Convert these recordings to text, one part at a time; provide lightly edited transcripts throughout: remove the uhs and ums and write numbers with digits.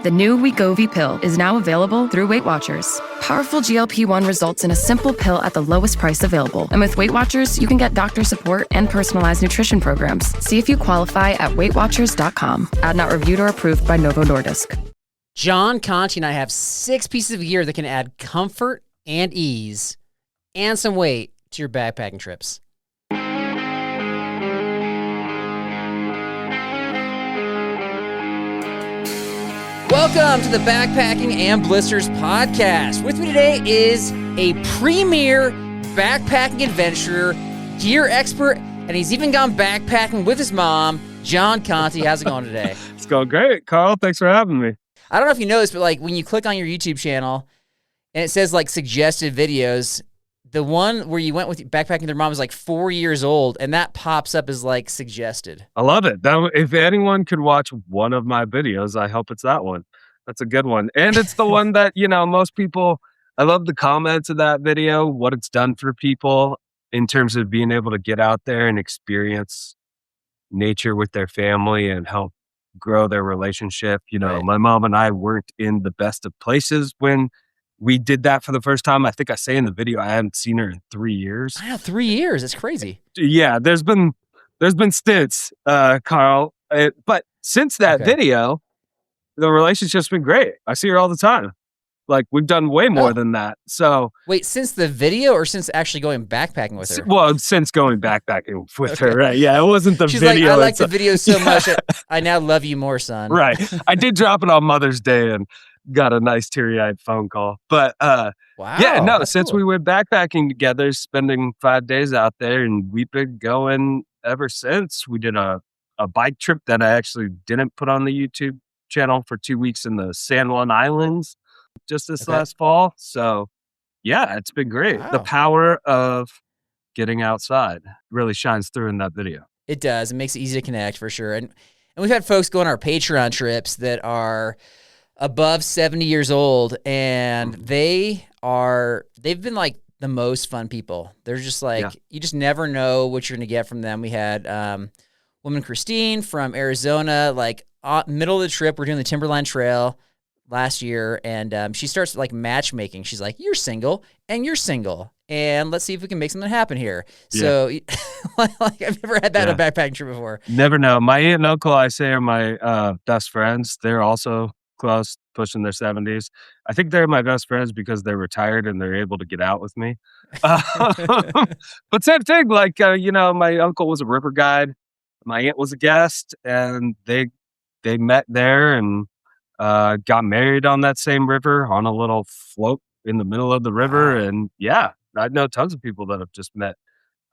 The new Wegovy pill is now available through Weight Watchers. Powerful GLP-1 results in a simple pill at the lowest price available. And with Weight Watchers, you can get doctor support and personalized nutrition programs. See if you qualify at WeightWatchers.com. Ad not reviewed or approved by Novo Nordisk. Jon Conti and I have 6 pieces of gear that can add comfort and ease and some weight to your backpacking trips. Welcome to the Backpacking and Blisters podcast. With me today is a premier backpacking adventurer, gear expert, and he's even gone backpacking with his mom, Jon Conti. How's it going today? It's going great, Carl. Thanks for having me. I don't know if you know this, but like when you click on your YouTube channel and it says like suggested videos, the one where you went with backpacking with your mom is like 4 years old, and that pops up as like suggested. I love it. If anyone could watch one of my videos, I hope it's that one. That's a good one. And it's the one that, most people, I love the comments of that video, what it's done for people in terms of being able to get out there and experience nature with their family and help grow their relationship. Right. My mom and I weren't in the best of places when we did that for the first time. I think I say in the video, I hadn't seen her in 3 years. Wow, 3 years. That's crazy. Yeah, there's been stints, Carl. But since that video, the relationship's been great. I see her all the time. Like, we've done way more than that. So wait, since the video or since actually going backpacking with her? Well, since going backpacking with her, right? Yeah, it wasn't the She's video. Like, I like the video so much. I now love you more, son. Right. I did drop it on Mother's Day and got a nice teary-eyed phone call. But wow, yeah, no, since cool. we went backpacking together, spending 5 days out there, and we've been going ever since. We did a bike trip that I actually didn't put on the YouTube channel for 2 weeks in the San Juan Islands just this last fall. So yeah, it's been great. Wow. The power of getting outside really shines through in that video. It does. It makes it easy to connect for sure. And we've had folks go on our Patreon trips that are above 70 years old, and they've been like the most fun people. They're just like, you just never know what you're going to get from them. We had woman Christine from Arizona, like middle of the trip, we're doing the Timberline Trail last year, and she starts like matchmaking. She's like, you're single and you're single, and let's see if we can make something happen here. Yeah. So like I've never had that in a backpacking trip before. Never know. My aunt and uncle, I say, are my best friends. They're also close, pushing their 70s. I think they're my best friends because they're retired and they're able to get out with me. But same thing, like, my uncle was a river guide. My aunt was a guest, and they met there and got married on that same river on a little float in the middle of the river. Wow. And yeah, I know tons of people that have just met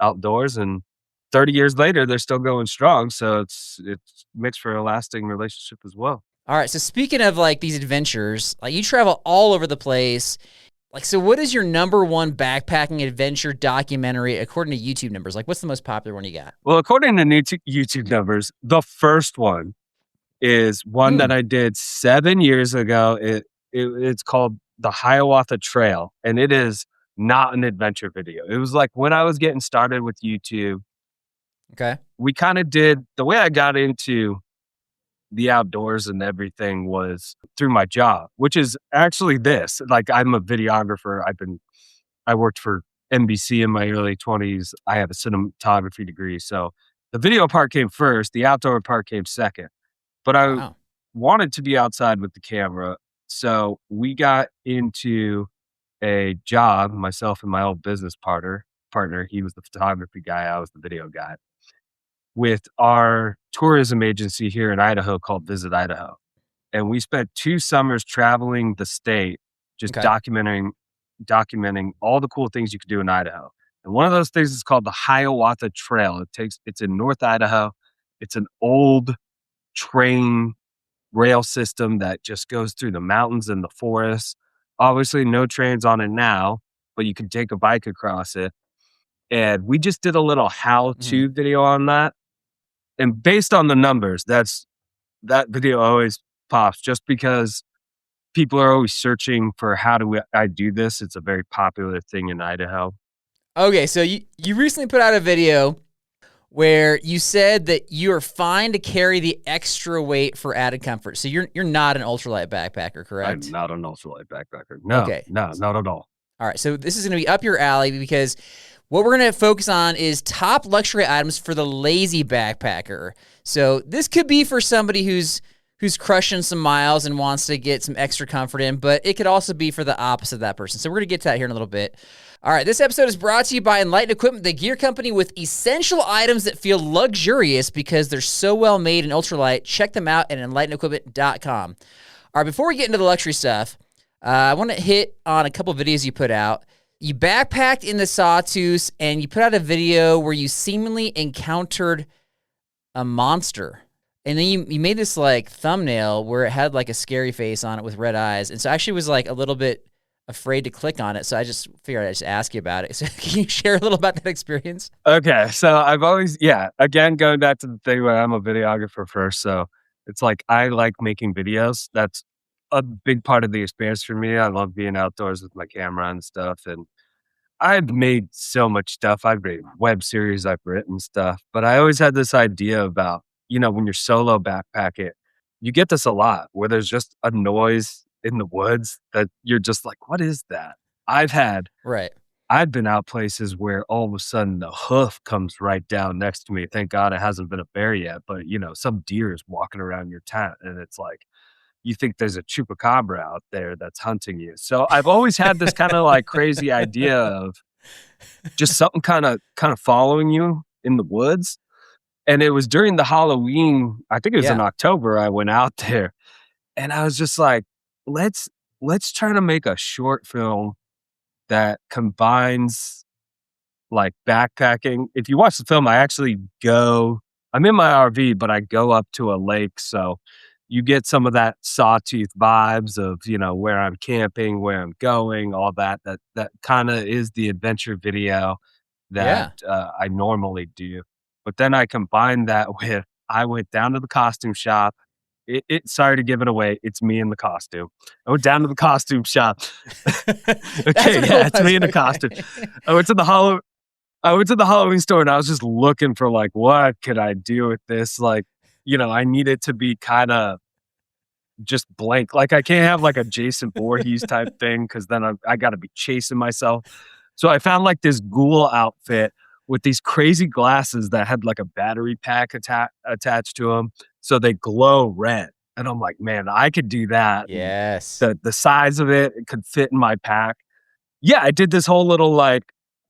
outdoors, and 30 years later, they're still going strong. So it's makes for a lasting relationship as well. All right. So speaking of like these adventures, like you travel all over the place. Like, so what is your number one backpacking adventure documentary according to YouTube numbers? Like, what's the most popular one you got? Well, according to YouTube numbers, the first one is one that I did 7 years ago. It's called the Hiawatha Trail, and it is not an adventure video. It was like when I was getting started with YouTube. Okay. We kind of did, the way I got into the outdoors and everything was through my job, which is actually this. Like, I'm a videographer. I worked for NBC in my early 20s. I have a cinematography degree. So the video part came first, the outdoor part came second. But I wanted to be outside with the camera. So we got into a job, myself and my old business partner. He was the photography guy. I was the video guy. With our tourism agency here in Idaho called Visit Idaho. And we spent 2 summers traveling the state, just documenting all the cool things you could do in Idaho. And one of those things is called the Hiawatha Trail. It's in North Idaho. It's an old train rail system that just goes through the mountains and the forests. Obviously, no trains on it now, but you can take a bike across it. And we just did a little how-to video on that. And based on the numbers, that video always pops just because people are always searching for how do I do this. It's a very popular thing in Idaho. Okay, so you recently put out a video where you said that you are fine to carry the extra weight for added comfort. So you're not an ultralight backpacker, correct? I'm not an ultralight backpacker. No, Okay. no, not at all. All right, so this is going to be up your alley because what we're going to focus on is top luxury items for the lazy backpacker. So this could be for somebody who's crushing some miles and wants to get some extra comfort in, but it could also be for the opposite of that person. So we're going to get to that here in a little bit. All right, this episode is brought to you by Enlightened Equipment, the gear company with essential items that feel luxurious because they're so well made in ultralight. Check them out at enlightenedequipment.com. All right, before we get into the luxury stuff, I want to hit on a couple videos you put out. You backpacked in the Sawtooth, and you put out a video where you seemingly encountered a monster. And then you made this like thumbnail where it had like a scary face on it with red eyes. And so I actually was like a little bit afraid to click on it. So I just figured I'd just ask you about it. So can you share a little about that experience? Okay. So I've always, again, going back to the thing where I'm a videographer first. So it's like, I like making videos. That's a big part of the experience for me. I love being outdoors with my camera and stuff. And I've made so much stuff. I've made web series, I've written stuff, but I always had this idea about, when you're solo backpacking, you get this a lot where there's just a noise in the woods that you're just like, what is that? I've been out places where all of a sudden the hoof comes right down next to me. Thank God it hasn't been a bear yet, but some deer is walking around your tent and it's like, you think there's a chupacabra out there that's hunting you. So I've always had this kind of like crazy idea of just something kind of following you in the woods. And it was during the Halloween, I think it was in October, I went out there and I was just like, let's try to make a short film that combines like backpacking. If you watch the film, I'm in my RV, but I go up to a lake. So you get some of that Sawtooth vibes of, where I'm camping, where I'm going, all that kind of is the adventure video that I normally do. But then I combined that with, I went down to the costume shop. Sorry to give it away. It's me in the costume. I went down to the costume shop. It's me in the costume. I went to the Halloween store and I was just looking for like, what could I do with this? Like, I need it to be kind of just blank. Like I can't have like a Jason Voorhees type thing because then I got to be chasing myself. So I found like this ghoul outfit with these crazy glasses that had like a battery pack attached to them. So they glow red. And I'm like, man, I could do that. Yes. The size of it could fit in my pack. Yeah, I did this whole little like,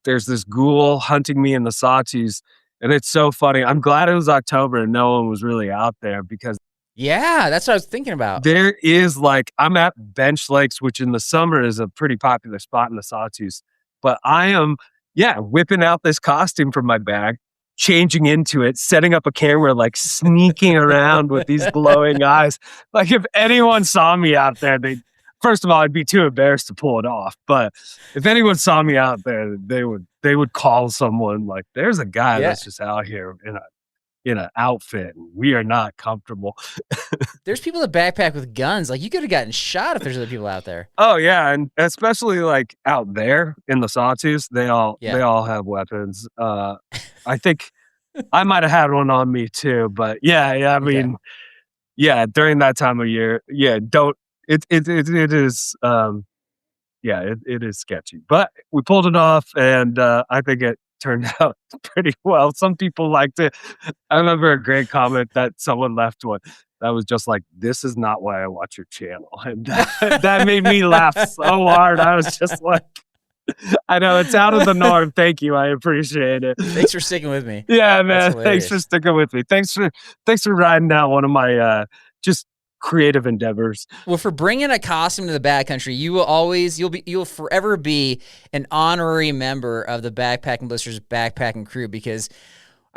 there's this ghoul hunting me in the Sawtooth. And it's so funny. I'm glad it was October and no one was really out there because that's what I was thinking about. There is like, I'm at Bench Lakes, which in the summer is a pretty popular spot in the Sawtooth. But I am, whipping out this costume from my bag, changing into it, setting up a camera, like sneaking around with these glowing eyes. Like if anyone saw me out there, first of all, I'd be too embarrassed to pull it off. But if anyone saw me out there, they would call someone like, there's a guy that's just out here in an outfit and we are not comfortable. There's people that backpack with guns. Like you could have gotten shot if there's other people out there. Oh yeah. And especially like out there in the Sawtooth, they all have weapons. I think I might have had one on me too, but I mean, during that time of year, it is sketchy, but we pulled it off and I think it turned out pretty well. Some people liked it. I remember a great comment that someone left one that was just like, this is not why I watch your channel. And that made me laugh so hard. I was just like, I know it's out of the norm. Thank you. I appreciate it. Thanks for sticking with me. Yeah, man. Thanks for sticking with me. Thanks for riding out one of my just creative endeavors. Well, for bringing a costume to the backcountry, you'll forever be an honorary member of the Backpacking Blisters backpacking crew because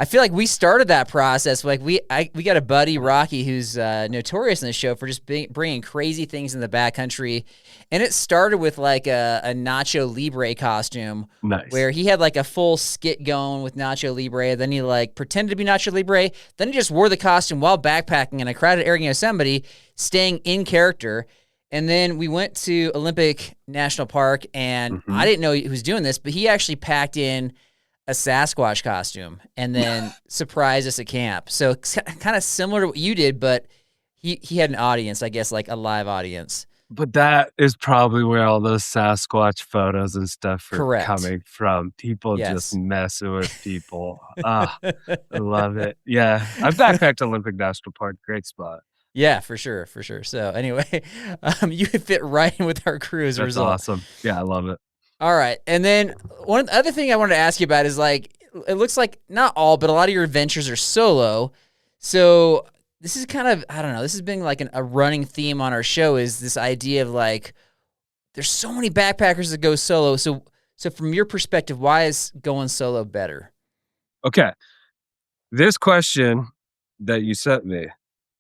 I feel like we started that process. Like we got a buddy, Rocky, who's notorious in the show for just bringing crazy things in the backcountry, and it started with like a Nacho Libre costume, where he had like a full skit going with Nacho Libre. Then he like pretended to be Nacho Libre. Then he just wore the costume while backpacking in a crowded area in Yosemite, staying in character. And then we went to Olympic National Park, and I didn't know he was doing this, but he actually packed in a Sasquatch costume and then surprised us at camp. So it's kind of similar to what you did, but he had an audience, I guess, like a live audience. But that is probably where all those Sasquatch photos and stuff are Correct. coming from. People just messing with people. I love it. Yeah. I've backpacked Olympic National Park. Great spot. Yeah, for sure. So anyway, you fit right in with our crew as a result. That's awesome. Yeah, I love it. All right. And then one other thing I wanted to ask you about is like, it looks like not all, but a lot of your adventures are solo. So this is kind of, I don't know, this has been like a running theme on our show is this idea of like, there's so many backpackers that go solo. So from your perspective, why is going solo better? Okay. This question that you sent me.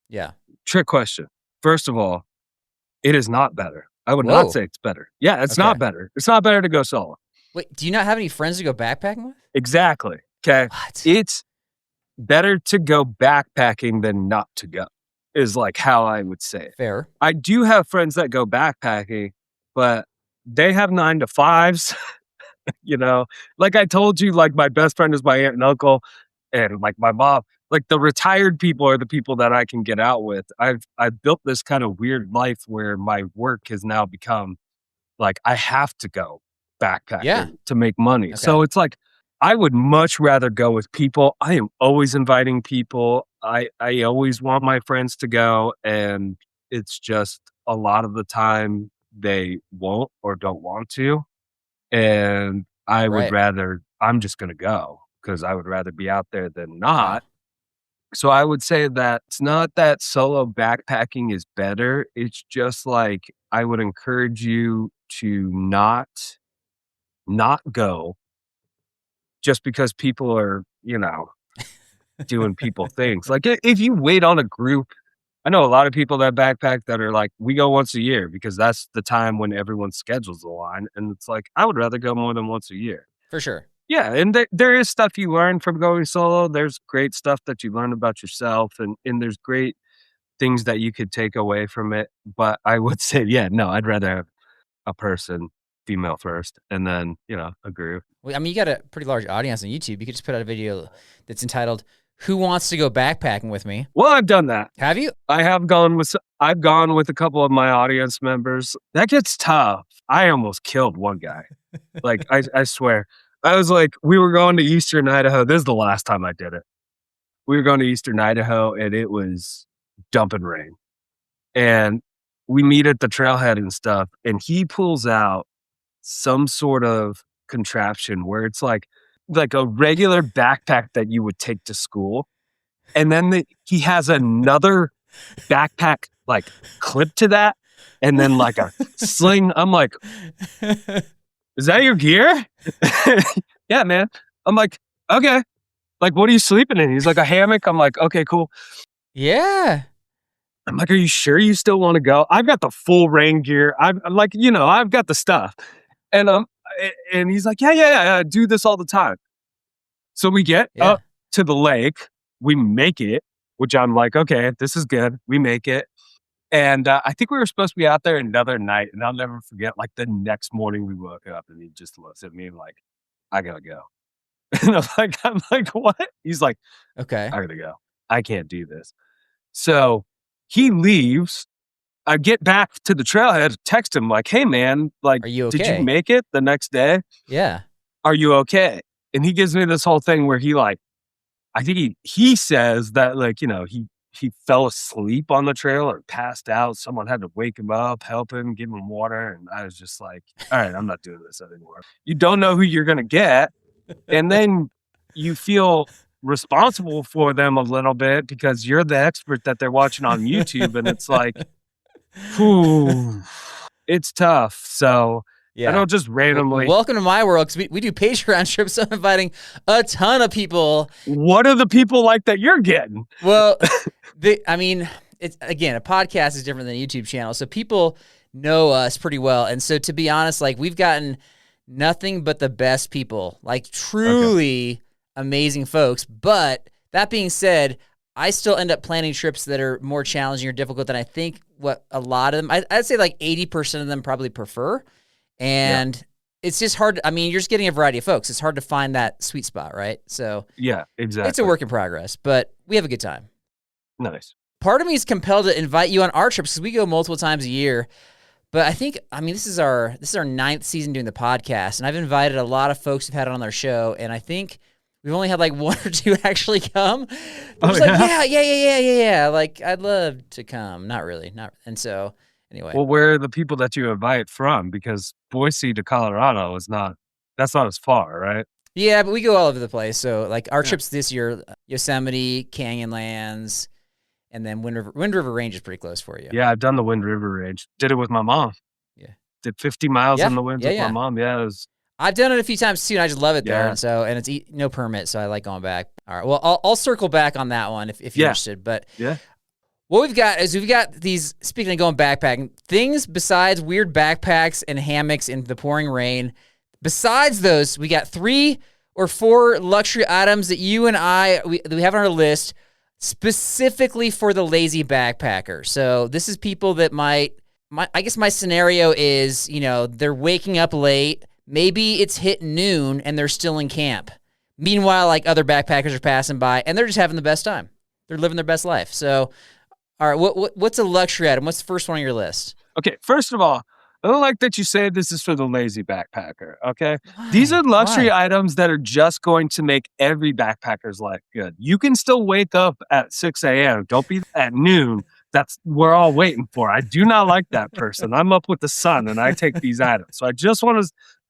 Yeah. Trick question. First of all, it is not better. I would not say it's better. Yeah, it's not better. It's not better to go solo. Wait, do you not have any friends to go backpacking with? Exactly. Okay. What? It's better to go backpacking than not to go, is like how I would say it. Fair. I do have friends that go backpacking, but they have 9 to 5s. You know, like I told you, like my best friend is my aunt and uncle, and like my mom. Like the retired people are the people that I can get out with. I've built this kind of weird life where my work has now become like I have to go backpacking to make money. Okay. So it's like I would much rather go with people. I am always inviting people. I always want my friends to go, and it's just a lot of the time they won't or don't want to. And I would rather, I'm just going to go because I would rather be out there than not. So I would say that it's not that solo backpacking is better. It's just like I would encourage you to not go just because people are, doing people things. Like if you wait on a group, I know a lot of people that backpack that are like, we go once a year because that's the time when everyone's schedules align. And it's like, I would rather go more than once a year. For sure. Yeah, and there is stuff you learn from going solo. There's great stuff that you learn about yourself, and there's great things that you could take away from it. But I would say, I'd rather have a person, female first, and then, a group. Well, I mean, you got a pretty large audience on YouTube. You could just put out a video that's entitled, Who Wants to Go Backpacking With Me? Well, I've done that. Have you? I've gone with a couple of my audience members. That gets tough. I almost killed one guy. Like, I swear. I was like, we were going to Eastern Idaho. This is the last time I did it. We were going to Eastern Idaho, and it was dumping rain. And we meet at the trailhead and stuff, and he pulls out some sort of contraption where it's like a regular backpack that you would take to school. And then he has another backpack like clipped to that, and then like a sling. I'm like, is that your gear? Yeah, man. I'm like, okay. Like, what are you sleeping in? He's like, a hammock. I'm like, okay, cool. Yeah. I'm like, are you sure you still want to go? I've got the full rain gear. I'm like, I've got the stuff. And he's like, yeah, I do this all the time. So we get up to the lake. We make it, which I'm like, okay, this is good. We make it. And I think we were supposed to be out there another night. And I'll never forget, like the next morning we woke up and he just looks at me like, I gotta go. And I'm like, what? He's like, okay, I gotta go. I can't do this. So he leaves. I get back to the trailhead, text him like, hey man, like, are you okay? Did you make it the next day? Yeah. Are you okay? And he gives me this whole thing where he like, I think he says that like, he fell asleep on the trail or passed out. Someone had to wake him up, help him, give him water. And I was just like, all right, I'm not doing this anymore. You don't know who you're going to get. And then you feel responsible for them a little bit because you're the expert that they're watching on YouTube. And it's like, whew, it's tough. So I don't just randomly. Welcome to my world, because we do Patreon trips. So I'm inviting a ton of people. What are the people like that you're getting? Well, it's again, a podcast is different than a YouTube channel. So people know us pretty well. And so to be honest, like we've gotten nothing but the best people, like truly amazing folks. But that being said, I still end up planning trips that are more challenging or difficult than I think what a lot of them, I'd say like 80% of them probably prefer. And it's just hard. I mean, you're just getting a variety of folks. It's hard to find that sweet spot, right? So Yeah, exactly. it's a work in progress, but we have a good time. Nice. Part of me is compelled to invite you on our trips because we go multiple times a year. But I mean, this is our 9th season doing the podcast, and I've invited a lot of folks who've had it on their show, and I think we've only had like 1 or 2 actually come. They're just like, yeah. Like, I'd love to come. Not really. And so, anyway. Well, where are the people that you invite from? Because Boise to Colorado that's not as far, right? Yeah, but we go all over the place. So, like, our trips this year, Yosemite, Canyonlands, and then Wind River Range is pretty close for you. Yeah, I've done the Wind River Range. Did it with my mom. Yeah. Did 50 miles in the winds with my mom. Yeah, it was... I've done it a few times too, and I just love it there. And it's no permit, so I like going back. All right, well, I'll circle back on that one if you're interested. But what we've got is these, speaking of going backpacking, things besides weird backpacks and hammocks in the pouring rain. Besides those, we got 3 or 4 luxury items that you and we have on our list specifically for the lazy backpacker. So this is people that I guess my scenario is, they're waking up late. Maybe it's hit noon and they're still in camp. Meanwhile, like, other backpackers are passing by and they're just having the best time. They're living their best life. So, all right, what's a luxury item? What's the first one on your list? Okay, first of all, I don't like that you say this is for the lazy backpacker, okay? Why? These are luxury items that are just going to make every backpacker's life good. You can still wake up at 6 a.m. Don't be at noon. We're all waiting for. I do not like that person. I'm up with the sun and I take these items. So I just want to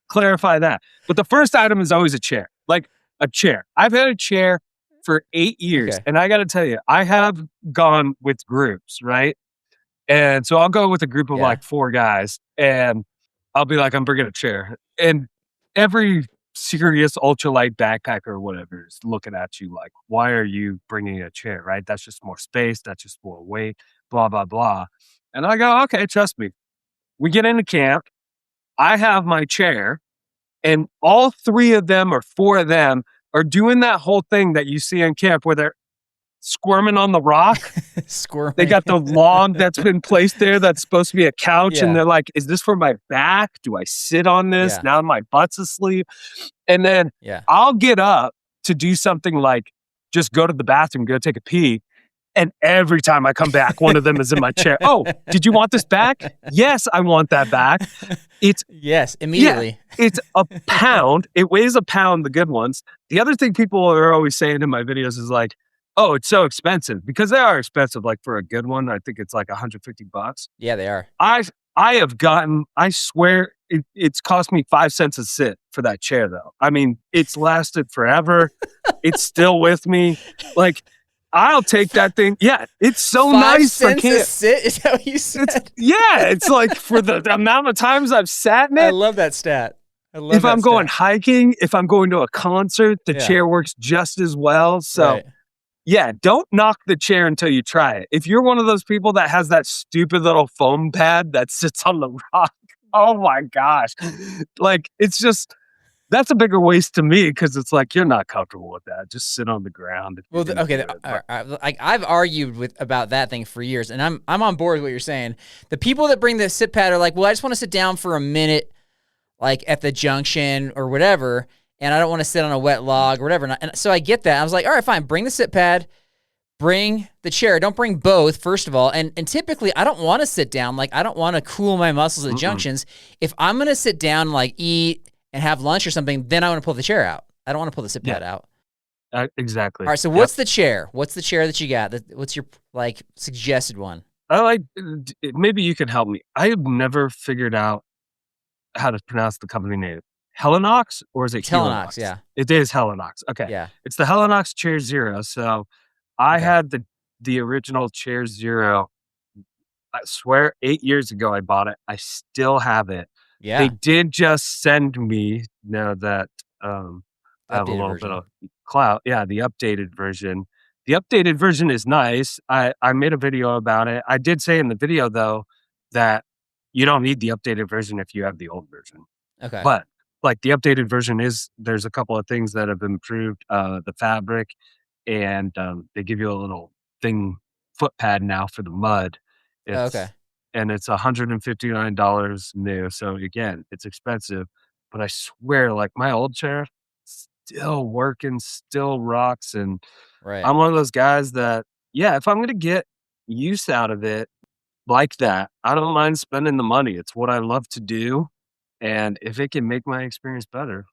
clarify that. But the first item is always a chair. Like a chair. I've had a chair for 8 years. Okay. And I got to tell you, I have gone with groups, right? And so I'll go with a group of like 4 guys and I'll be like, I'm bringing a chair. And every serious ultralight backpacker or whatever is looking at you like, why are you bringing a chair, right? That's just more space. That's just more weight, blah, blah, blah. And I go, okay, trust me. We get into camp. I have my chair and all 3 of them or 4 of them are doing that whole thing that you see in camp where they're squirming on the rock. Squirming. They got the log that's been placed there that's supposed to be a couch. And they're like, is this for my back? Do I sit on this? Yeah. Now my butt's asleep. And then I'll get up to do something like just go to the bathroom, go take a pee. And every time I come back, one of them is in my chair. Oh, did you want this back? Yes, I want that back. Yes, immediately. Yeah, it's a pound. It weighs a pound, the good ones. The other thing people are always saying in my videos is like, oh, it's so expensive, because they are expensive. Like for a good one, I think it's like $150. Yeah, they are. I have gotten, I swear it's cost me 5 cents a sit for that chair though. I mean, it's lasted forever. It's still with me. Like, I'll take that thing. Yeah, it's so 5 nice. Cents a sit? Is that what you said? It's like for the amount of times I've sat in it. I love that stat. If I'm going hiking, if I'm going to a concert, the chair works just as well. So don't knock the chair until you try it. If you're one of those people that has that stupid little foam pad that sits on the rock, oh my gosh. Like, it's just, that's a bigger waste to me, because it's like, you're not comfortable with that. Just sit on the ground. Well, I've argued about that thing for years, and I'm on board with what you're saying. The people that bring the sit pad are like, well, I just want to sit down for a minute, like at the junction or whatever, and I don't want to sit on a wet log or whatever. And so I get that. I was like, all right, fine. Bring the sit pad, bring the chair. Don't bring both, first of all. And typically, I don't want to sit down. Like, I don't want to cool my muscles at junctions. If I'm going to sit down, like eat and have lunch or something, then I want to pull the chair out. I don't want to pull the sit pad out. Exactly. All right, so what's the chair? What's the chair that you got? What's your, like, suggested one? Maybe you can help me. I have never figured out how to pronounce the company name. Helinox, or is it Helinox? Yeah. It is Helinox. Okay. Yeah. It's the Helinox Chair Zero. So I had the original Chair Zero. I swear 8 years ago I bought it. I still have it. Yeah. They did just send me, now that I have a little bit of clout. Yeah, the updated version. The updated version is nice. I made a video about it. I did say in the video, though, that you don't need the updated version if you have the old version. Okay. But like, the updated version there's a couple of things that have improved the fabric, and they give you a little foot pad now for the mud. Okay. And it's $159 new. So again, it's expensive, but I swear, like my old chair, still working, still rocks. And Right. I'm one of those guys that, yeah, if I'm going to get use out of it like that, I don't mind spending the money. It's what I love to do. And if it can make my experience better.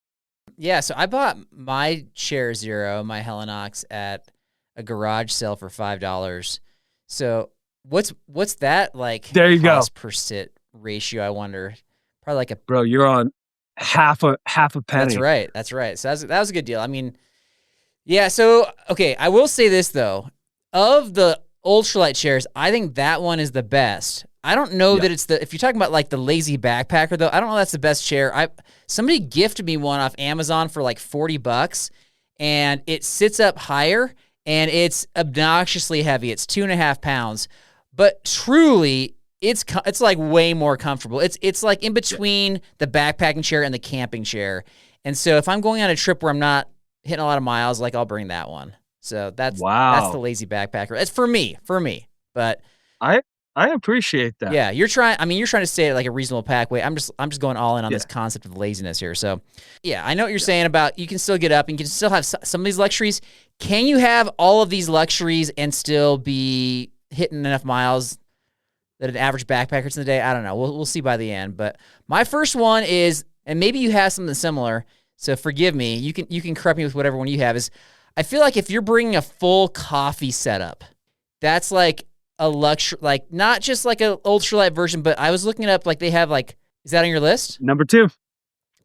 Yeah, so I bought my Chair Zero, my Helinox, at a garage sale for $5. So what's that like? There you go. Cost per sit ratio? I wonder. Probably like a Bro, you're on half a penny. That's right. So that was a good deal. I mean, yeah. So okay, I will say this though: of the ultralight chairs, I think that one is the best. I don't know that it's if you're talking about like the lazy backpacker though, I don't know that's the best chair. Somebody gifted me one off Amazon for like $40, and it sits up higher and it's obnoxiously heavy. It's 2.5 pounds, but truly it's like way more comfortable. It's like in between the backpacking chair and the camping chair. And so if I'm going on a trip where I'm not hitting a lot of miles, like I'll bring that one. So that's the lazy backpacker. It's for me. But I appreciate that. Yeah, you're trying to stay at like a reasonable pack weight. I'm just going all in on this concept of laziness here. So, yeah, I know what you're saying about you can still get up and you can still have some of these luxuries. Can you have all of these luxuries and still be hitting enough miles that an average backpacker's in the day? I don't know. We'll see by the end. But my first one is, and maybe you have something similar, so forgive me. You can correct me with whatever one you have. Is I feel like if you're bringing a full coffee setup, that's like a luxury, like not just like an ultralight version, but I was looking it up, like they have like, is that on your list? Number 2.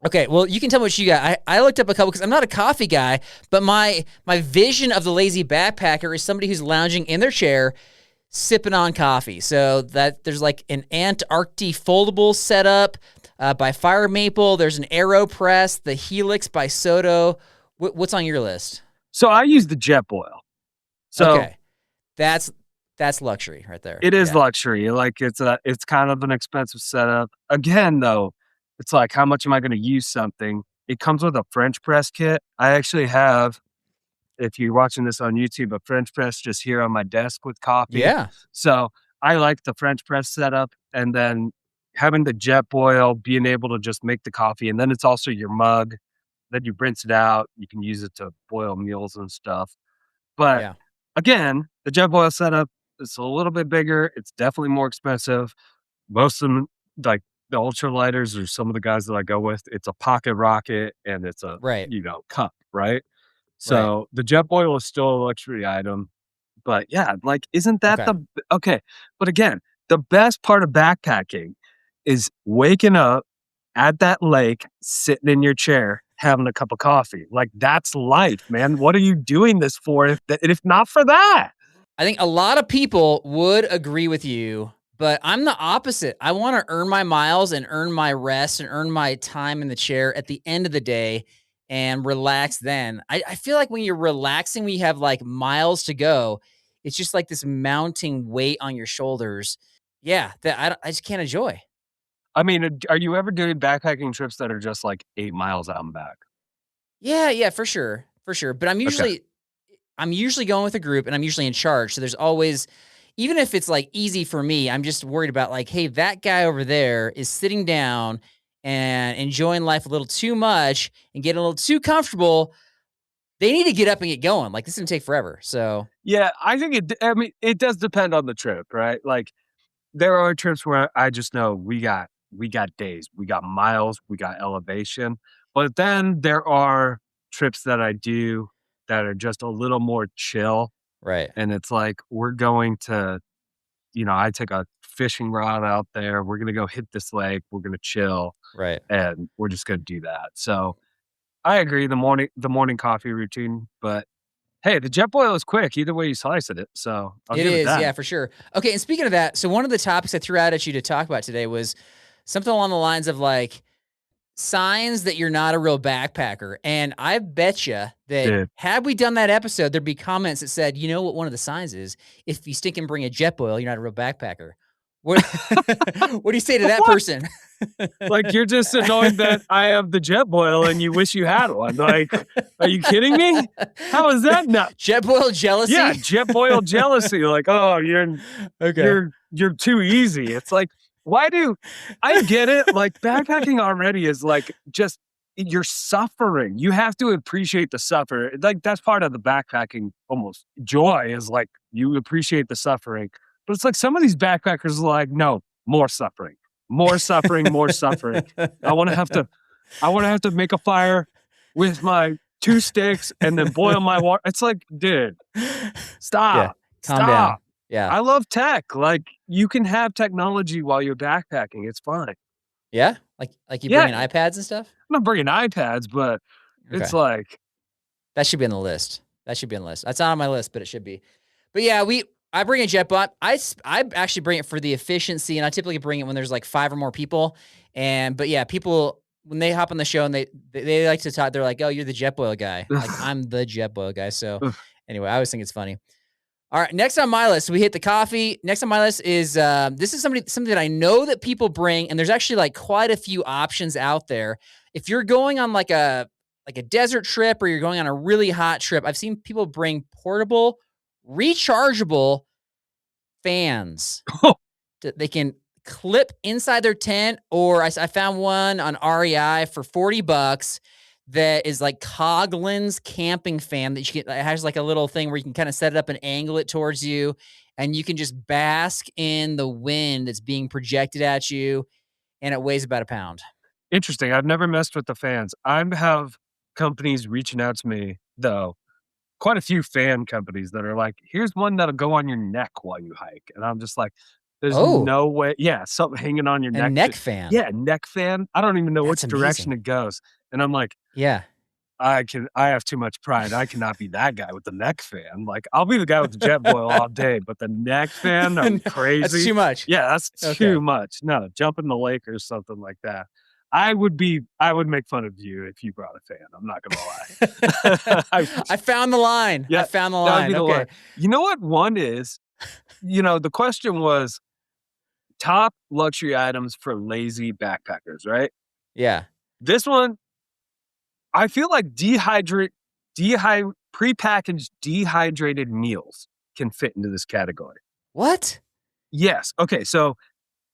Okay, well, you can tell me what you got. I looked up a couple because I'm not a coffee guy, but my vision of the lazy backpacker is somebody who's lounging in their chair, sipping on coffee. So that there's like an Antarctic foldable setup by Fire Maple. There's an AeroPress, the Helix by Soto. What's on your list? So I use the Jetboil. So okay, that's luxury right there. It is luxury. Like it's kind of an expensive setup. Again, though, it's like, how much am I going to use something? It comes with a French press kit. I actually have, if you're watching this on YouTube, a French press just here on my desk with coffee. Yeah. So I like the French press setup, and then having the Jetboil, being able to just make the coffee, and then it's also your mug. Then you rinse it out. You can use it to boil meals and stuff. But again, the Jetboil setup, it's a little bit bigger. It's definitely more expensive. Most of them, like the ultralighters or some of the guys that I go with, it's a pocket rocket and it's a cup, right? So the Jetboil is still a luxury item. But yeah, like, isn't that okay? But again, the best part of backpacking is waking up at that lake, sitting in your chair, having a cup of coffee. Like, that's life, man. What are you doing this for if not for that? I think a lot of people would agree with you, but I'm the opposite. I want to earn my miles and earn my rest and earn my time in the chair at the end of the day and relax then. I feel like when you're relaxing, when you have like miles to go, it's just like this mounting weight on your shoulders. Yeah, that I just can't enjoy. I mean, are you ever doing backpacking trips that are just like 8 miles out and back? Yeah, for sure. But I'm usually going with a group and I'm usually in charge. So there's always, even if it's like easy for me, I'm just worried about like, hey, that guy over there is sitting down and enjoying life a little too much and getting a little too comfortable. They need to get up and get going. Like, this is going to take forever. So yeah, I think it does depend on the trip, right? Like, there are trips where I just know we got days, we got miles, we got elevation. But then there are trips that I do that are just a little more chill. Right. And it's like, we're going to, I take a fishing rod out there. We're going to go hit this lake. We're going to chill. Right. And we're just going to do that. So I agree, the morning coffee routine, but hey, the Jetboil is quick either way you slice it. So I'll give it that. Yeah, for sure. Okay, and speaking of that, so one of the topics I threw out at you to talk about today was something along the lines of like signs that you're not a real backpacker. And I bet you that had we done that episode, there'd be comments that said, you know what one of the signs is? If you stink and bring a Jetboil, you're not a real backpacker. What do you say to that person? Like, you're just annoyed that I have the Jetboil and you wish you had one. Like, are you kidding me? How is that not Jetboil jealousy? Yeah, Jetboil jealousy. Like, oh, you're too easy. It's like, Why do I get it? Like backpacking already is like just you're suffering. You have to appreciate the suffer. Like that's part of the backpacking almost joy is like you appreciate the suffering. But it's like some of these backpackers are like, no, more suffering, more suffering, more suffering. I want to have to make a fire with my 2 sticks and then boil my water. It's like, dude, stop. Yeah, calm Stop. down. Yeah. I love tech. Like you can have technology while you're backpacking. It's fine. Yeah? Like you bringing iPads and stuff? I'm not bringing iPads, but it's Okay. like That should be on the list. That's not on my list, but it should be. But yeah, I bring a JetBot. I actually bring it for the efficiency, and I typically bring it when there's like 5 or more people. But yeah, people when they hop on the show and they like to talk, they're like, "Oh, you're the Jetboil guy." Like I'm the Jetboil guy. So anyway, I always think it's funny. All right, next on my list, we hit the coffee. Next on my list is this is something that I know that people bring, and there's actually like quite a few options out there. If you're going on like a desert trip or you're going on a really hot trip, I've seen people bring portable, rechargeable fans that they can clip inside their tent. Or I found one on REI for $40 that is like Coughlin's camping fan that you can. It has like a little thing where you can kind of set it up and angle it towards you, and you can just bask in the wind that's being projected at you, and it weighs about a pound. interesting. I've never messed with the fans. I have companies reaching out to me though. Quite a few fan companies that are like, here's one that'll go on your neck while you hike. And I'm just like, there's no way. Yeah, something hanging on your A neck. neck fan. Yeah, neck fan. I don't even know That's which direction it goes. And I'm like, Yeah. I have too much pride. I cannot be that guy with the neck fan. Like, I'll be the guy with the Jetboil all day, but the neck fan, I'm crazy. That's too much. Yeah, that's too much. No, jump in the lake or something like that. I would make fun of you if you brought a fan. I'm not gonna lie. I found the line. Yeah, I found the that would line. be the Okay. line. You know what one is? The question was top luxury items for lazy backpackers, right? Yeah. This one, I feel like prepackaged dehydrated meals can fit into this category. What? Yes. Okay, so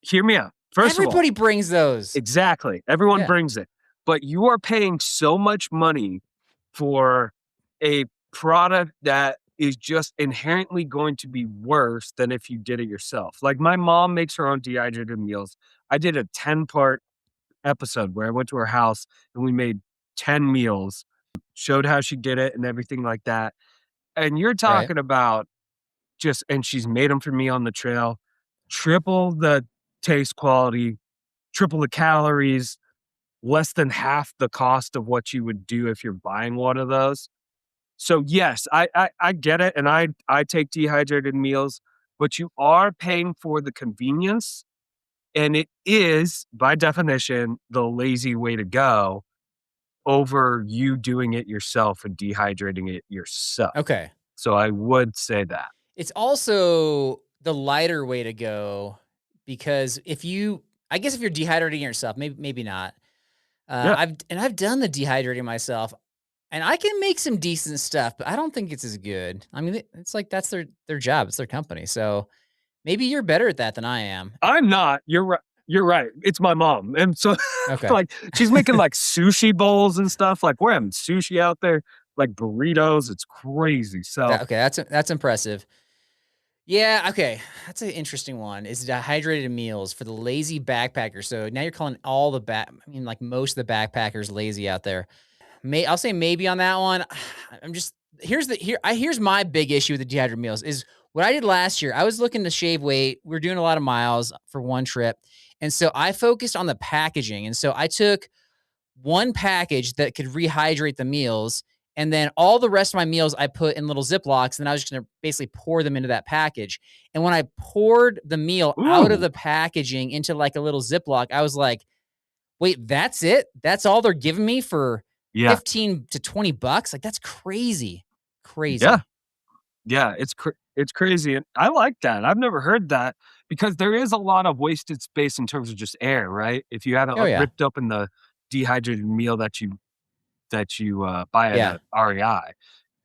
hear me out. First Everybody of all, brings those. exactly. Everyone Yeah. brings it. But you are paying so much money for a product that is just inherently going to be worse than if you did it yourself. Like my mom makes her own dehydrated meals. I did a 10-part episode where I went to her house and we made 10 meals, showed how she did it and everything like that. And you're talking about and she's made them for me on the trail, triple the taste quality, triple the calories, less than half the cost of what you would do if you're buying one of those. So yes, I get it. And I take dehydrated meals, but you are paying for the convenience. And it is, by definition, the lazy way to go over you doing it yourself and dehydrating it yourself. Okay. So I would say that. It's also the lighter way to go because if you're dehydrating yourself, maybe not. I've done the dehydrating myself, and I can make some decent stuff, but I don't think it's as good. I mean, it's like that's their job, it's their company. So maybe you're better at that than I am. I'm not. You're right. You're right. It's my mom. And so Okay. like she's making like sushi bowls and stuff. Like we're having sushi out there, like burritos. It's crazy. So That's impressive. Yeah, okay. That's an interesting one. Is dehydrated meals for the lazy backpacker. So now you're calling like most of the backpackers lazy out there. I'll say maybe on that one. Here's my big issue with the dehydrated meals is what I did last year. I was looking to shave weight. We were doing a lot of miles for one trip. And so I focused on the packaging. And so I took one package that could rehydrate the meals. And then all the rest of my meals I put in little Ziplocs, and I was just going to basically pour them into that package. And when I poured the meal out of the packaging into like a little Ziploc, I was like, wait, that's it? That's all they're giving me for $15 to $20? Like, that's crazy. Crazy. Yeah, it's crazy. And I like that. I've never heard that because there is a lot of wasted space in terms of just air, right? If you haven't ripped open the dehydrated meal that you buy at REI,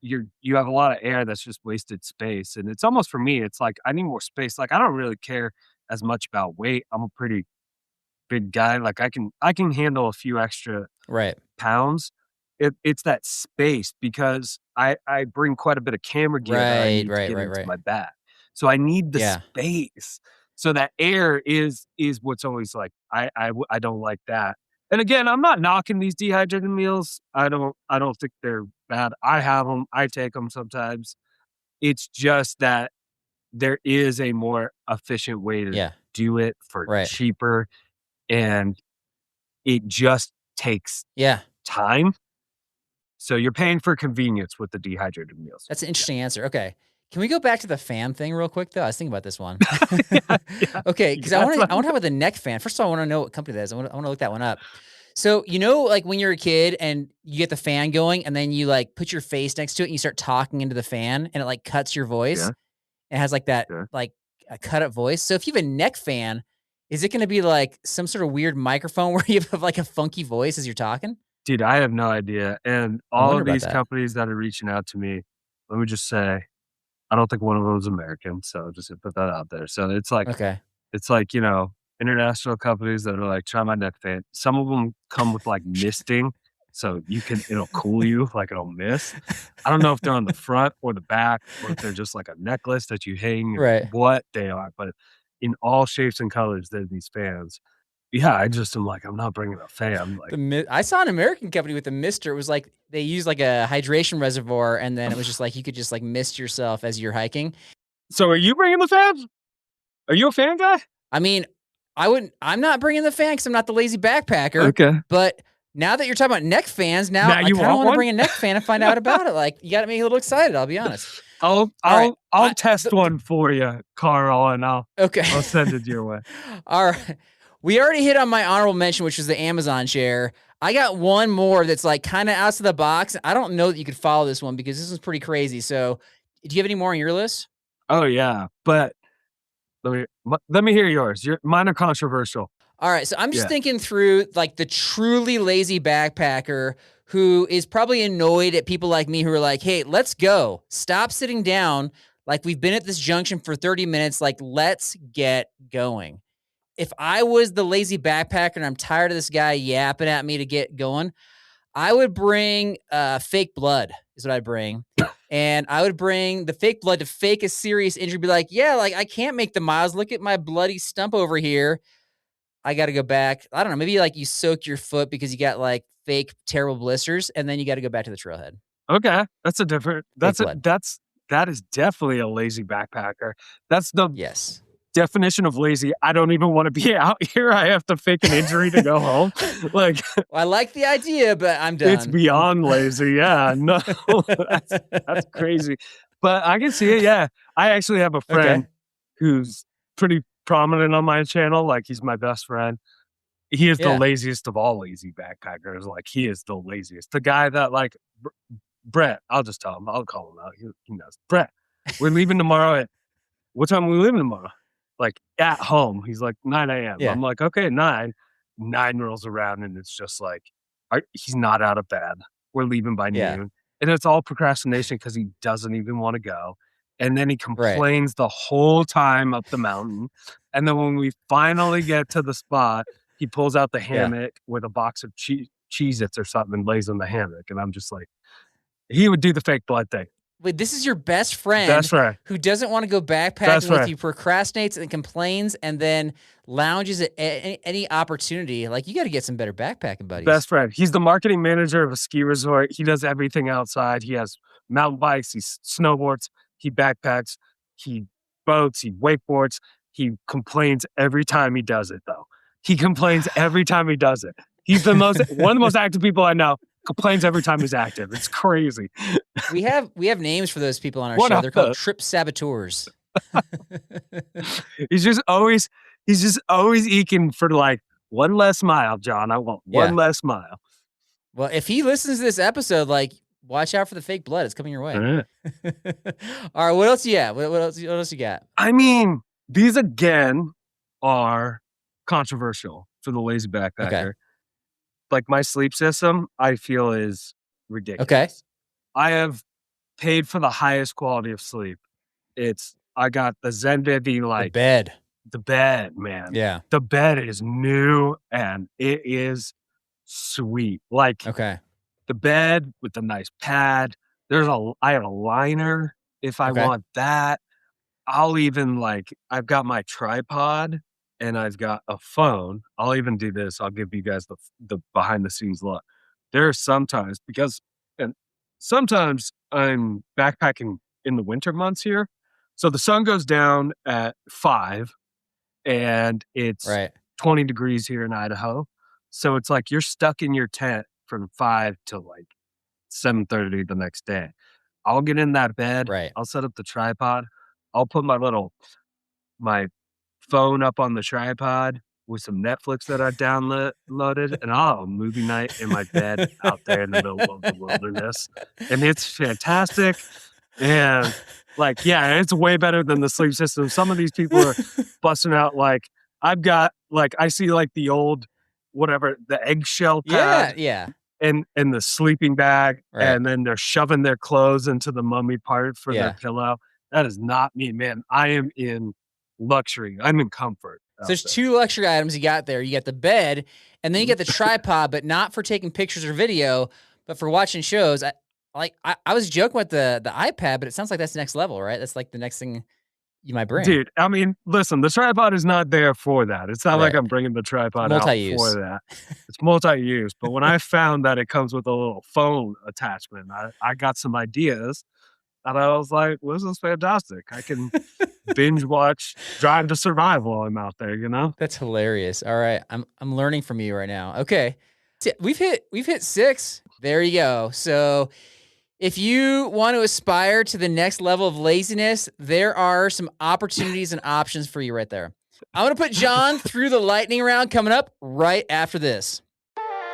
you have a lot of air that's just wasted space. And it's almost for me, it's like I need more space. Like I don't really care as much about weight. I'm a pretty big guy. Like I can handle a few extra Right. pounds. It's that space because I bring quite a bit of camera gear that I need to get into my bag. So I need the space. So that air is what's always like, I don't like that. And again, I'm not knocking these dehydrated meals. I don't think they're bad. I have them. I take them sometimes. It's just that there is a more efficient way to do it for cheaper, and it just takes time. So you're paying for convenience with the dehydrated meals. That's an interesting answer. Okay. Can we go back to the fan thing real quick, though? I was thinking about this one. Okay, because I want to talk about the neck fan. First of all, I want to know what company that is. I want to look that one up. So, like when you're a kid and you get the fan going and then you like put your face next to it and you start talking into the fan and it like cuts your voice. Yeah. It has like that like a cut up voice. So if you have a neck fan, is it going to be like some sort of weird microphone where you have like a funky voice as you're talking? Dude, I have no idea. And all of these companies that are reaching out to me, let me just say, I don't think one of them is American. So just to put that out there. So it's like, international companies that are like, try my neck fan. Some of them come with like misting. So it'll cool you, like it'll mist. I don't know if they're on the front or the back, or if they're just like a necklace that you hang, what they are. But in all shapes and colors, there's these fans. Yeah, I just am like, I'm not bringing a fan. Like, I saw an American company with a mister. It was like they used like a hydration reservoir, and then it was just like you could just like mist yourself as you're hiking. So are you bringing the fans? Are you a fan guy? I mean, I'm not bringing the fan because I'm not the lazy backpacker. Okay. But now that you're talking about neck fans, now I kind of want to bring a neck fan and find out about it. Like, you got me a little excited. I'll be honest. I'll test one for you, Carl, and I'll send it your way. All right. We already hit on my honorable mention, which was the Amazon chair. I got one more that's like kind of out of the box. I don't know that you could follow this one because this one's pretty crazy. So, do you have any more on your list? Oh yeah, but let me hear yours. Mine are controversial. All right, so I'm just thinking through like the truly lazy backpacker who is probably annoyed at people like me who are like, "Hey, let's go. Stop sitting down. Like we've been at this junction for 30 minutes. Like let's get going." If I was the lazy backpacker and I'm tired of this guy yapping at me to get going, I would bring fake blood is what I'd bring. And I would bring the fake blood to fake a serious injury. Be like, yeah, like I can't make the miles. Look at my bloody stump over here. I got to go back. I don't know. Maybe like you soak your foot because you got like fake terrible blisters. And then you got to go back to the trailhead. Okay. That is definitely a lazy backpacker. That's the definition of lazy. I don't even want to be out here. I have to fake an injury to go home. Like, I like the idea, but I'm done. It's beyond lazy. Yeah, no, that's crazy. But I can see it. Yeah, I actually have a friend who's pretty prominent on my channel. Like, he's my best friend. He is the laziest of all lazy backpackers. Like, he is the laziest. The guy that like Brett. I'll just tell him. I'll call him out. He knows. Brett, we're leaving tomorrow at what time are we leaving tomorrow? Like at home. He's like 9 a.m. I'm like, okay, 9 rolls around and it's just like, he's not out of bed. We're leaving by noon. And it's all procrastination because he doesn't even want to go. And then he complains the whole time up the mountain. And then when we finally get to the spot, he pulls out the hammock with a box of Cheez-Its or something and lays on the hammock. And I'm just like, he would do the fake blood thing. Wait, this is your best friend who doesn't want to go backpacking with you, procrastinates and complains, and then lounges at any opportunity. Like, you got to get some better backpacking buddies. Best friend. He's the marketing manager of a ski resort. He does everything outside. He has mountain bikes. He snowboards. He backpacks. He boats. He wakeboards. He complains every time he does it, though. He complains every time he does it. He's one of the most active people I know. Complains every time he's active. It's crazy. We have names for those people on our show. They're called trip saboteurs. He's just always eking for like one less mile, John. I want one less mile. Well, if he listens to this episode, like, watch out for the fake blood. It's coming your way. All right, what else you got? What else you got? I mean, these again are controversial for the lazy backpacker. Okay. Like, my sleep system, I feel is ridiculous. Okay. I have paid for the highest quality of sleep. I got the Zenvivy, like, the bed. the bed, man. Yeah. The bed is new and it is sweet. Like Okay. the bed with the nice pad. I have a liner if I Okay. want that. I'll even I've got my tripod and I've got a phone. I'll even do this. I'll give you guys the behind the scenes look. There are sometimes and sometimes I'm backpacking in the winter months here. So the sun goes down at 5 and it's Right. 20 degrees here in Idaho. So it's like you're stuck in your tent from 5 to 7:30 the next day. I'll get in that bed. Right. I'll set up the tripod. I'll put my phone up on the tripod with some Netflix that I downloaded, and I'll have a movie night in my bed out there in the middle of the wilderness. And it's fantastic. And yeah, it's way better than the sleep system. Some of these people are busting out I've got I see the old whatever, the eggshell pad. Yeah. And the sleeping bag, Right. and then they're shoving their clothes into the mummy part for their pillow. That is not me, man. I am in luxury. I'm in comfort. So there's 2 luxury items you got there. You got the bed, and then you get the tripod, but not for taking pictures or video, but for watching shows. I was joking with the iPad, but it sounds like that's the next level, right? That's the next thing you might bring. Dude, I mean, listen, the tripod is not there for that. It's not like I'm bringing the tripod out Multi-use. for that. It's multi-use. But when I found that it comes with a little phone attachment, I got some ideas. And I was like, well, this is fantastic. I can binge watch Drive to Survive while I'm out there, That's hilarious. All right. I'm learning from you right now. Okay. We've hit 6. There you go. So if you want to aspire to the next level of laziness, there are some opportunities and options for you right there. I'm going to put Jon through the lightning round coming up right after this.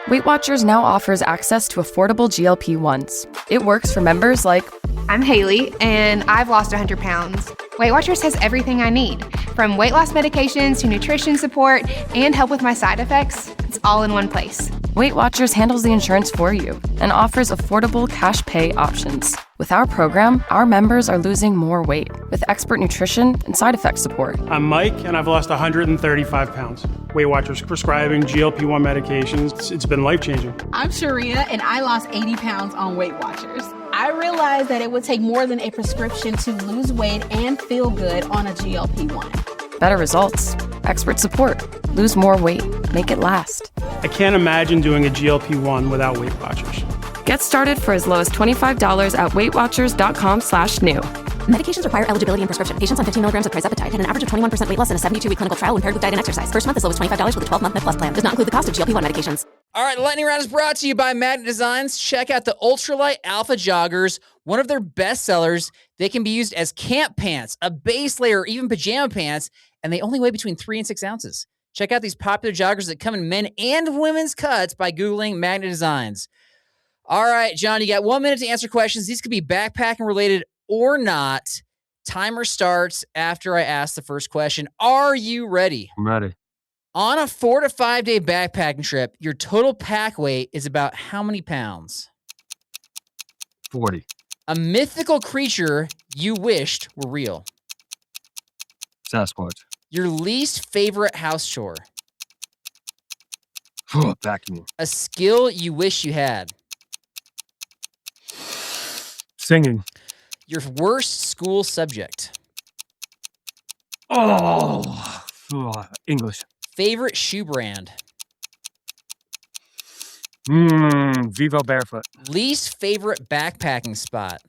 Weight Watchers now offers access to affordable GLP-1s. It works for members like... I'm Haley, and I've lost 100 pounds. Weight Watchers has everything I need, from weight loss medications to nutrition support and help with my side effects. It's all in one place. Weight Watchers handles the insurance for you and offers affordable cash pay options. With our program, our members are losing more weight with expert nutrition and side effect support. I'm Mike, and I've lost 135 pounds. Weight Watchers prescribing GLP-1 medications. It's been life-changing. I'm Sharia, and I lost 80 pounds on Weight Watchers. I realized that it would take more than a prescription to lose weight and feel good on a GLP-1. Better results, expert support, lose more weight, make it last. I can't imagine doing a GLP-1 without Weight Watchers. Get started for as low as $25 at weightwatchers.com/new. Medications require eligibility and prescription. Patients on 15 milligrams of trizepatide had an average of 21% weight loss in a 72-week clinical trial when paired with diet and exercise. First month as low as $25 with a 12-month Med Plus plan. Does not include the cost of GLP-1 medications. All right, the lightning round is brought to you by Magnet Designs. Check out the Ultralight Alpha Joggers, one of their best sellers. They can be used as camp pants, a base layer, or even pajama pants, and they only weigh between 3 and 6 ounces. Check out these popular joggers that come in men and women's cuts by Googling Magnet Designs. All right, Jon, you got 1 minute to answer questions. These could be backpacking related or not. Timer starts after I ask the first question. Are you ready? I'm ready. On a 4 to 5 day backpacking trip, your total pack weight is about how many pounds? 40. A mythical creature you wished were real. Sasquatch. Your least favorite house chore. Vacuuming. A skill you wish you had. Singing. Your worst school subject. English. Favorite shoe brand. Vivo Barefoot. Least favorite backpacking spot.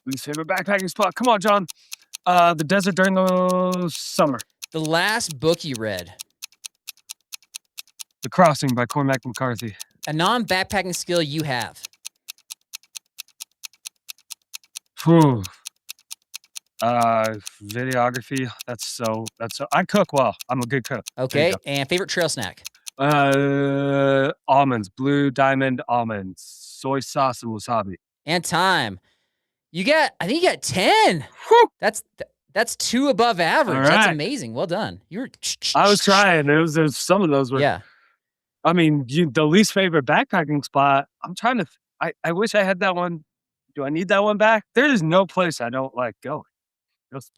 Least favorite backpacking spot. Come on, Jon. The desert during the summer. The last book you read. The Crossing by Cormac McCarthy. A non-backpacking skill you have. Videography. That's so. I cook well. I'm a good cook. Okay. And favorite trail snack. Almonds. Blue Diamond almonds. Soy sauce and wasabi. And time. I think you got 10. Whew. That's 2 above average. All That's right. amazing. Well done. I was trying. There's some of those were. Yeah. I mean, the least favorite backpacking spot. I'm trying to. I wish I had that one do I need that one back? There is no place I don't like going.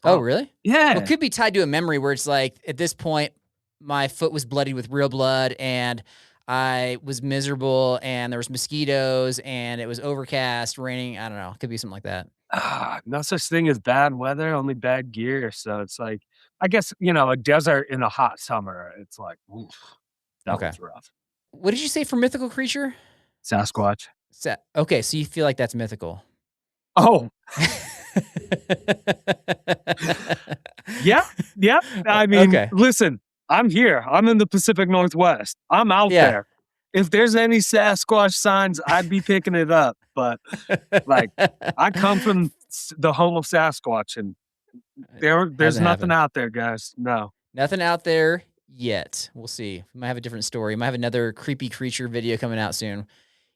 Oh, really? Yeah. Well, it could be tied to a memory where it's like, at this point, my foot was bloodied with real blood and I was miserable and there was mosquitoes and it was overcast, raining. I don't know. It could be something like that. No such thing as bad weather, only bad gear. So it's like, I guess, a desert in a hot summer, it's like, oof, that was rough. What did you say for mythical creature? Sasquatch. Okay, so you feel like that's mythical. Oh. Yeah. I mean, listen, I'm here. I'm in the Pacific Northwest. I'm out there. If there's any Sasquatch signs, I'd be picking it up. But like, I come from the home of Sasquatch, and there's nothing out there, guys. No, nothing out there yet. We'll see. We might have a different story. We might have another creepy creature video coming out soon.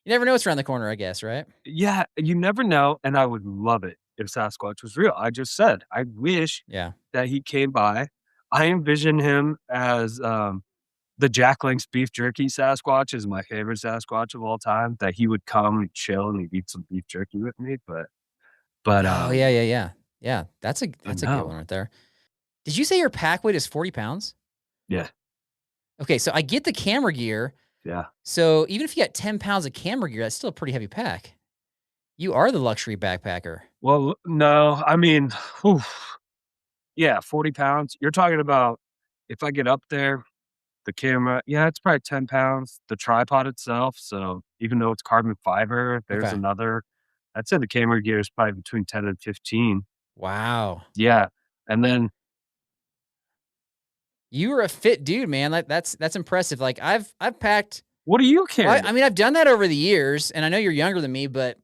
You never know what's around the corner, I guess, right? Yeah, you never know, and I would love it if Sasquatch was real. I just said, I wish that he came by. I envision him as the Jack Link's beef jerky Sasquatch is my favorite Sasquatch of all time, that he would come and chill and he'd eat some beef jerky with me. But yeah. That's a good one right there. Did you say your pack weight is 40 pounds? Yeah. Okay, so I get the camera gear. Yeah. So even if you got 10 pounds of camera gear, that's still a pretty heavy pack. You are the luxury backpacker. Well, no, I mean, 40 pounds. You're talking about if I get up there, the camera, it's probably 10 pounds. The tripod itself, so even though it's carbon fiber, there's another. I'd say the camera gear is probably between 10 and 15. Wow. Yeah, and then you were a fit dude, man. Like that's impressive. Like I've packed. What are you carrying? I mean, I've done that over the years, and I know you're younger than me, but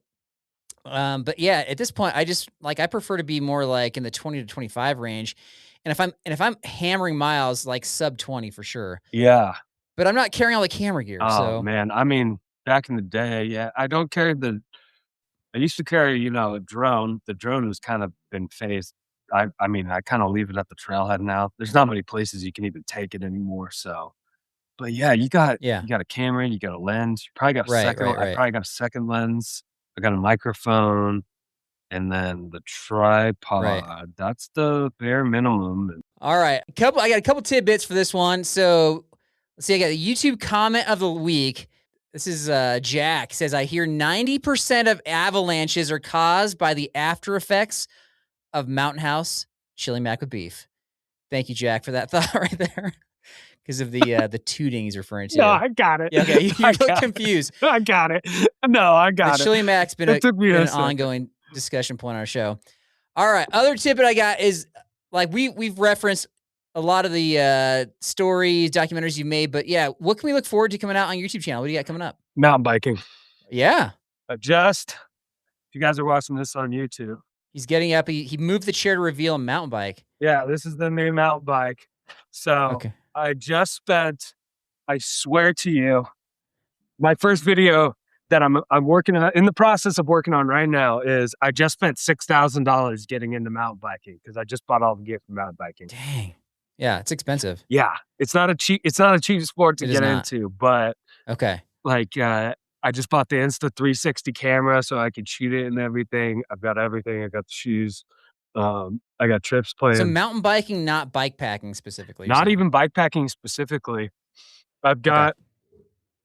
yeah, at this point, I prefer to be more like in the 20 to 25 range. And if I'm hammering miles, like sub 20 for sure. Yeah. But I'm not carrying all the camera gear. Oh man. I mean, back in the day, I don't carry I used to carry, a drone. The drone has kind of been phased. I mean, I kind of leave it at the trailhead now. There's not many places you can even take it anymore. So, but yeah, you got a camera, you got a lens. You probably got a second. I probably got a second lens. I got a microphone, and then the tripod. Right. That's the bare minimum. All right, I got a couple tidbits for this one. So let's see. I got a YouTube comment of the week. This is Jack says, I hear 90% of avalanches are caused by the after effects of Mountain House chili mac with beef. Thank you, Jack, for that thought right there. Because of the tooting he's referring to. No, I got it. Yeah, okay, you look confused. I got it. No, I got it. The chili mac's been an ongoing discussion point on our show. All right, other tidbit I got is, like, we've referenced a lot of the stories, documentaries you made, but yeah, what can we look forward to coming out on your YouTube channel? What do you got coming up? Mountain biking. Yeah. If you guys are watching this on YouTube. He's getting up. He moved the chair to reveal a mountain bike. Yeah, this is the new mountain bike. So I just spent, I swear to you, my first video that I'm working on, in the process of working on right now, is I just spent $6,000 getting into mountain biking because I just bought all the gear for mountain biking. Dang. Yeah, it's expensive. Yeah, it's not a cheap sport to get into, but like I just bought the Insta360 camera so I could shoot it and everything. I've got everything. I got the shoes. I got trips planned. So mountain biking, not bike packing specifically. Not even bike packing specifically. I've got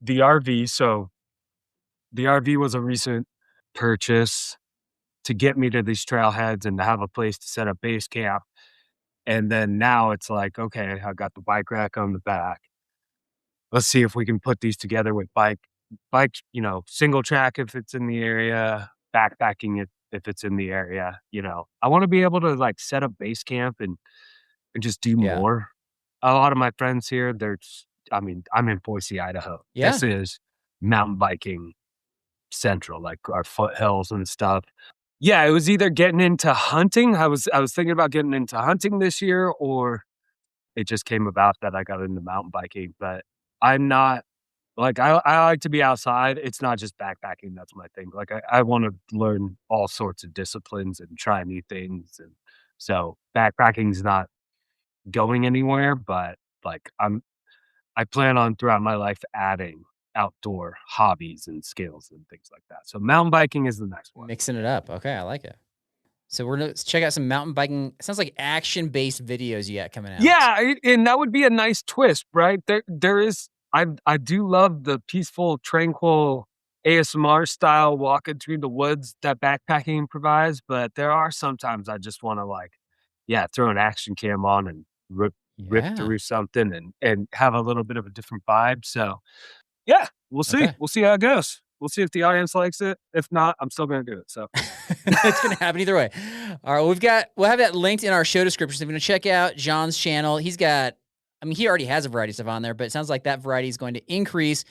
the RV. So the RV was a recent purchase to get me to these trailheads and to have a place to set up base camp. And then now it's like, okay, I got the bike rack on the back. Let's see if we can put these together with bike, single track if it's in the area, backpacking if it's in the area. I want to be able to like set up base camp and just do more. A lot of my friends here, I'm in Boise, Idaho. Yeah. This is mountain biking central, like our foothills and stuff. Yeah, it was either getting into hunting. I was thinking about getting into hunting this year, or it just came about that I got into mountain biking. But I'm not, like, I like to be outside. It's not just backpacking. That's my thing. Like, I want to learn all sorts of disciplines and try new things. And so backpacking's not going anywhere, but like I plan on throughout my life adding outdoor hobbies and skills and things like that. So mountain biking is the next one. Mixing it up. Okay, I like it. So we're going to check out some mountain biking. It sounds like action-based videos you got coming out. Yeah, and that would be a nice twist, right? There is, I do love the peaceful, tranquil ASMR style walking through the woods that backpacking provides, but there are sometimes I just want to throw an action cam on and rip through something and have a little bit of a different vibe. So yeah, we'll see. Okay. We'll see how it goes. We'll see if the audience likes it. If not, I'm still going to do it. So it's going to happen either way. All right. We'll have that linked in our show description. So if you're going to check out Jon's channel, he already has a variety of stuff on there, but it sounds like that variety is going to increase.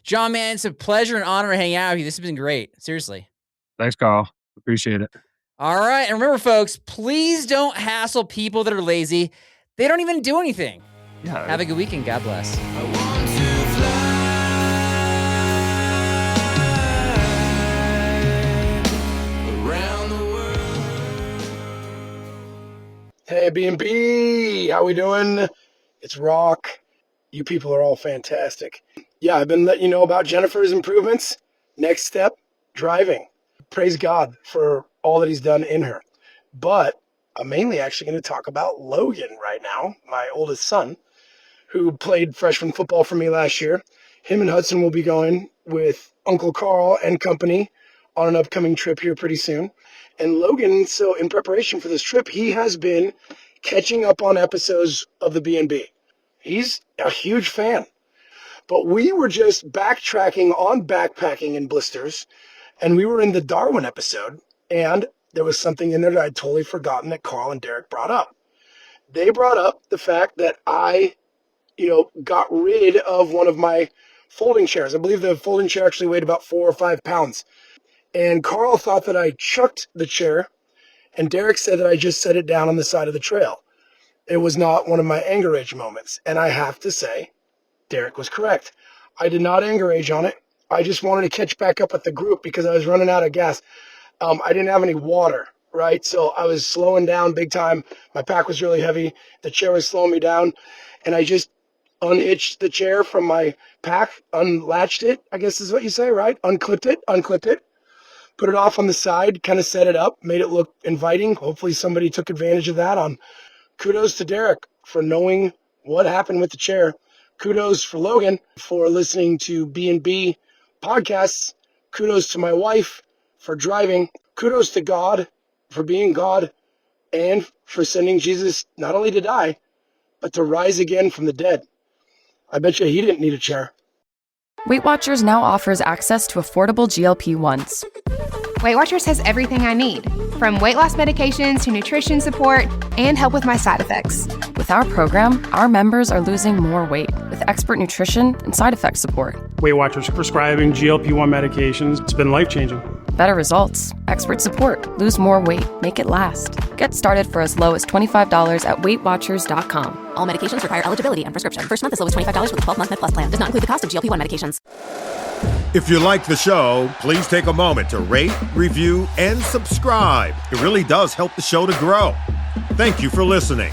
Jon, man, it's a pleasure and honor to hang out with you. This has been great. Seriously. Thanks, Carl. Appreciate it. All right. And remember, folks, please don't hassle people that are lazy. They don't even do anything. Yeah. Have a good weekend. God bless. Hey, B&B, how we doing? It's Rock. You people are all fantastic. Yeah, I've been letting you know about Jennifer's improvements. Next step, driving. Praise God for all that he's done in her. But I'm mainly actually going to talk about Logan right now, my oldest son, who played freshman football for me last year. Him and Hudson will be going with Uncle Carl and company on an upcoming trip here pretty soon. And Logan, so in preparation for this trip, he has been catching up on episodes of the B&B. He's a huge fan. But we were just backtracking on backpacking and blisters, and we were in the Darwin episode, and there was something in there that I'd totally forgotten that Carl and Derek brought up. They brought up the fact that I, got rid of one of my folding chairs. I believe the folding chair actually weighed about 4 or 5 pounds. And Carl thought that I chucked the chair, and Derek said that I just set it down on the side of the trail. It was not one of my anger rage moments. And I have to say, Derek was correct. I did not anger rage on it. I just wanted to catch back up with the group because I was running out of gas. I didn't have any water, right? So I was slowing down big time. My pack was really heavy. The chair was slowing me down. And I just unhitched the chair from my pack, unlatched it, I guess is what you say, right? Unclipped it, put it off on the side, kind of set it up, made it look inviting. Hopefully somebody took advantage of that. Kudos to Derek for knowing what happened with the chair. Kudos for Logan for listening to B&B podcasts. Kudos to my wife for driving. Kudos to God for being God and for sending Jesus not only to die, but to rise again from the dead. I bet you he didn't need a chair. Weight Watchers now offers access to affordable GLP-1s. Weight Watchers has everything I need, from weight loss medications to nutrition support and help with my side effects. With our program, our members are losing more weight with expert nutrition and side effect support. Weight Watchers prescribing GLP-1 medications. It's been life-changing. Better results, expert support, lose more weight, make it last. Get started for as low as $25 at WeightWatchers.com. All medications require eligibility and prescription. First month is low as $25 with a 12-month Med Plus plan. Does not include the cost of GLP-1 medications. If you like the show, please take a moment to rate, review, and subscribe. It really does help the show to grow. Thank you for listening.